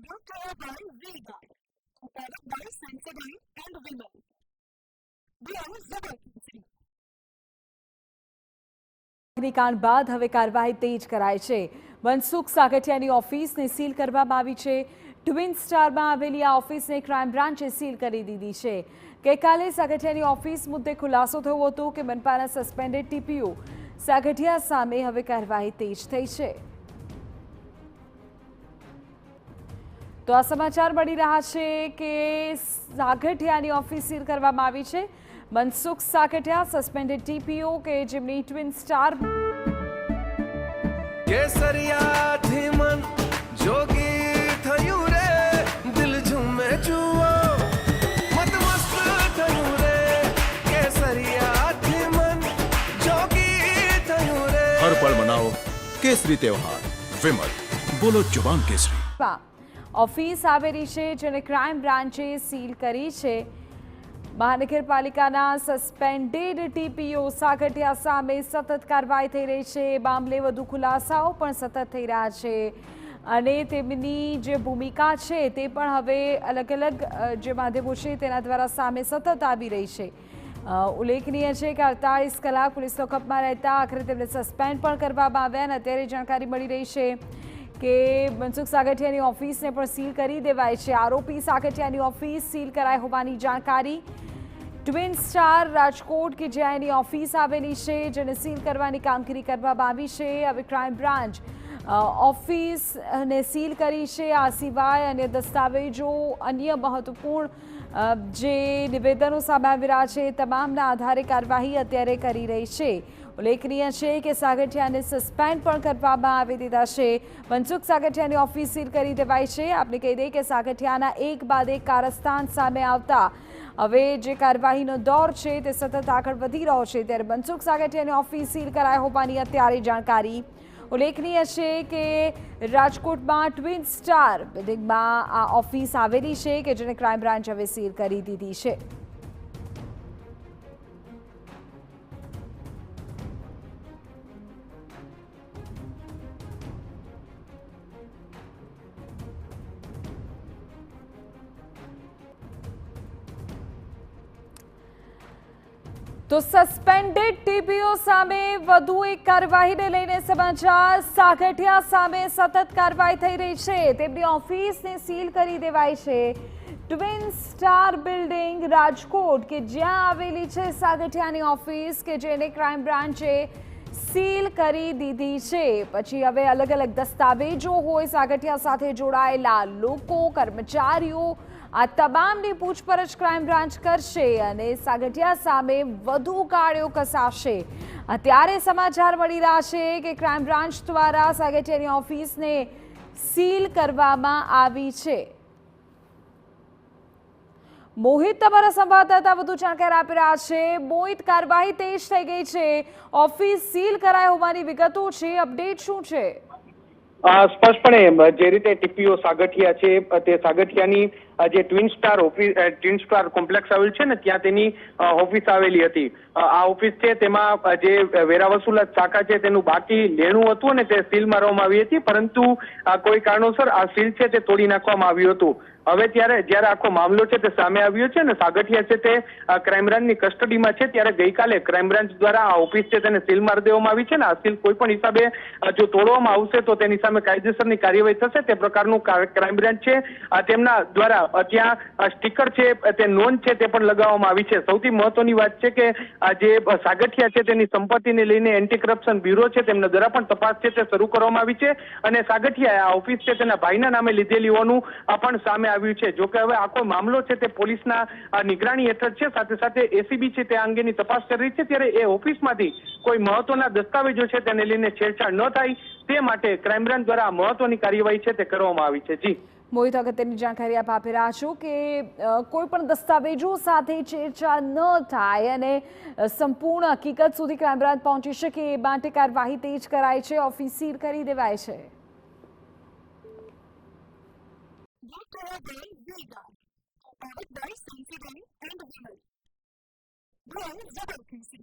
brought to you by V-Guard, a product by Sensodyne and Vimal. Brand Zabarkisi. અગ્નિકાંડ બાદ હવે કાર્યવાહી તેજ કરાઈ છે. મનસુખ સાગઠિયાની ઓફિસને સીલ કરવામાં આવી છે. ટ્વિન સ્ટારમાં આવેલી આ ઓફિસને ક્રાઇમ બ્રાન્ચે સીલ કરી દીધી છે. ગઈકાલે સાગઠિયાની ઓફિસ મુદ્દે ખુલાસો થયો હતો કે મનપાના સસ્પેન્ડેડ ટીપીઓ સાગઠિયા સામે હવે કાર્યવાહી તેજ થઈ છે. તો આ સમાચાર મળી રહ્યા છે કે સાગઠિયાની ઓફિસ સીલ કરવામાં આવી છે. મનસુખ સાગઠિયા સસ્પેન્ડેડ ટીપીઓ કે જેમની ટ્વિન સ્ટાર કેસરિયાથી મન જોગી થયું રે, દિલ ઝૂમે જુઓ મત મસ્ત થયું રે, કેસરિયાથી મન જોગી થયું રે. હર પળ મનાવો કેસરી તહેવાર. વિમલ, બોલો જુબાન કેસરી. ઓફિસ આવેલી છે જેને ક્રાઇમ બ્રાન્ચે સીલ કરી છે. મહાનગરપાલિકાના સસ્પેન્ડેડ ટીપીઓ સાગઠિયા સામે સતત કાર્યવાહી થઈ રહી છે. મામલે વધુ ખુલાસાઓ પણ સતત થઈ રહ્યા છે અને તેમની જે ભૂમિકા છે તે પણ હવે અલગ અલગ જે માધ્યમો છે તેના દ્વારા સામે સતત આવી રહી છે. ઉલ્લેખનીય છે કે 48 કલાક પોલીસ લોકઅપમાં રહેતા આખરે તેમને સસ્પેન્ડ પણ કરવામાં આવ્યા અને અત્યારે જાણકારી મળી રહી છે કે મનસુખ સાગઠિયાની ઓફિસને પણ સીલ કરી દેવાય છે. આરોપી સાગઠિયાની ઓફિસ સીલ કરાઈ હોવાની જાણકારી. ટ્વિન સ્ટાર રાજકોટ કે જ્યાં એની ઓફિસ આવેલી છે જેને સીલ કરવાની કામગીરી કરવામાં આવી છે. હવે ક્રાઇમ બ્રાન્ચ ઓફિસને સીલ કરી છે. આ સિવાય અન્ય દસ્તાવેજો, અન્ય મહત્વપૂર્ણ જે નિવેદનો સામે આવી રહ્યા છે તમામના આધારે કાર્યવાહી અત્યારે કરી રહી છે. ઉલ્લેખનીય છે કે સાગઠિયાને સસ્પેન્ડ પણ કરવામાં આવી દીધા છે. મનસુખ સાગઠિયાની ઓફિસ સીલ કરી દેવાઈ છે. આપણે કહી દઈએ કે સાગઠિયાના એક બાદ એક કારસ્તાન સામે આવતા હવે જે કાર્યવાહીનો દોર છે તે સતત આગળ વધી રહ્યો છે ત્યારે મનસુખ સાગઠિયાની ઓફિસ સીલ કરાઈ હોવાની અત્યારે જાણકારી. ઉલ્લેખનીય છે કે રાજકોટમાં ટ્વિન સ્ટાર બિલ્ડિંગમાં આ ઓફિસ આવેલી છે કે જેને ક્રાઇમ બ્રાન્ચ હવે સીલ કરી દીધી છે. તો સસ્પેન્ડેડ ટીપીઓ સામે વધુ એક કાર્યવાહીને લઈને સમાચાર. સાગઠિયા સામે સતત કાર્યવાહી થઈ રહી છે. તેમની ઓફિસને સીલ કરી દેવાઈ છે. ટ્વિન સ્ટાર બિલ્ડિંગ રાજકોટ કે જ્યાં આવેલી છે સાગઠિયાની ઓફિસ કે જેને ક્રાઇમ બ્રાન્ચે સીલ કરી દીધી છે. પછી હવે અલગ અલગ દસ્તાવેજો હોય, સાગઠિયા સાથે જોડાયેલા લોકો, કર્મચારીઓ, આ તમામની પૂછપરછ ક્રાઇમ બ્રાન્ચ કરશે અને સાગઠિયા સામે વધુ કાર્યો કસાશે. અત્યારે સમાચાર મળી રહ્યા છે કે ક્રાઇમ બ્રાન્ચ દ્વારા સાગઠિયાની ઓફિસને સીલ કરવામાં આવી છે. મોહિત તમારા સંવાદદાતા વધુ જાણકારી આપી રહ્યા છે. મોહિત, કાર્યવાહી તેજ થઈ ગઈ છે. ઓફિસ સીલ કરાઈ હોવાની વિગતો છે. અપડેટ શું છે? સ્પષ્ટપણે જે રીતે ટીપીઓ સાગઠિયા છે તે સાગઠિયાની જે ટ્વિન સ્ટાર કોમ્પ્લેક્સ આવેલ છે ને ત્યાં તેની ઓફિસ આવેલી હતી. આ ઓફિસ છે તેમાં જે વેરા વસૂલાત શાખા છે તેનું બાકી લેણું હતું અને તે સીલ મારવામાં આવી હતી, પરંતુ કોઈ કારણોસર આ સીલ છે તે તોડી નાખવામાં આવ્યું હતું. હવે જ્યારે આખો મામલો છે તે સામે આવ્યો છે ને સાગઠિયા છે તે ક્રાઇમ બ્રાન્ચની કસ્ટડીમાં છે ત્યારે ગઈકાલે ક્રાઇમ બ્રાન્ચ દ્વારા આ ઓફિસ છે તેને સીલ મારી દેવામાં આવી છે ને આ સીલ કોઈ પણ હિસાબે જો તોડવામાં આવશે તો તેની સામે કાયદેસરની કાર્યવાહી થશે તે પ્રકારનું ક્રાઇમ બ્રાન્ચ છે તેમના દ્વારા ત્યાં સ્ટીકર છે તે નોંધ છે તે પણ લગાવવામાં આવી છે. સૌથી મહત્વની વાત છે કે જે સાગઠિયા છે તેની સંપત્તિને લઈને એન્ટી કરપ્શન બ્યુરો છે તેમના દ્વારા પણ તપાસ છે તે શરૂ કરવામાં આવી છે અને સાગઠિયાએ આ ઓફિસ છે તેના ભાઈના નામે લીધેલી હોવાનું પણ સામે આવ્યું છે. જોકે હવે આખો મામલો છે તે પોલીસના નિગરાણી હેઠળ છે. સાથે સાથે એસીબી છે તે અંગેની તપાસ કરી રહી છે ત્યારે એ ઓફિસમાંથી કોઈ મહત્વના દસ્તાવેજો છે તેને લઈને છેડછાડ ન થાય તે માટે ક્રાઇમ બ્રાન્ચ દ્વારા મહત્વની કાર્યવાહી છે તે કરવામાં આવી છે. જી મોહિત, અગત્યની જાણકારી આપ આપી રહ્યા છો કે કોઈ પણ દસ્તાવેજો સાથે છેડછાડ ન થાય અને સંપૂર્ણ હકીકત સુધી ક્રાઇમ બ્રાન્ચ પહોંચી શકે એ માટે કાર્યવાહી તેજ કરાય છે. ઓફિસ સીલ કરી દેવાય છે. Product by Sensodyne and Vimal. Brand Zabarkisi.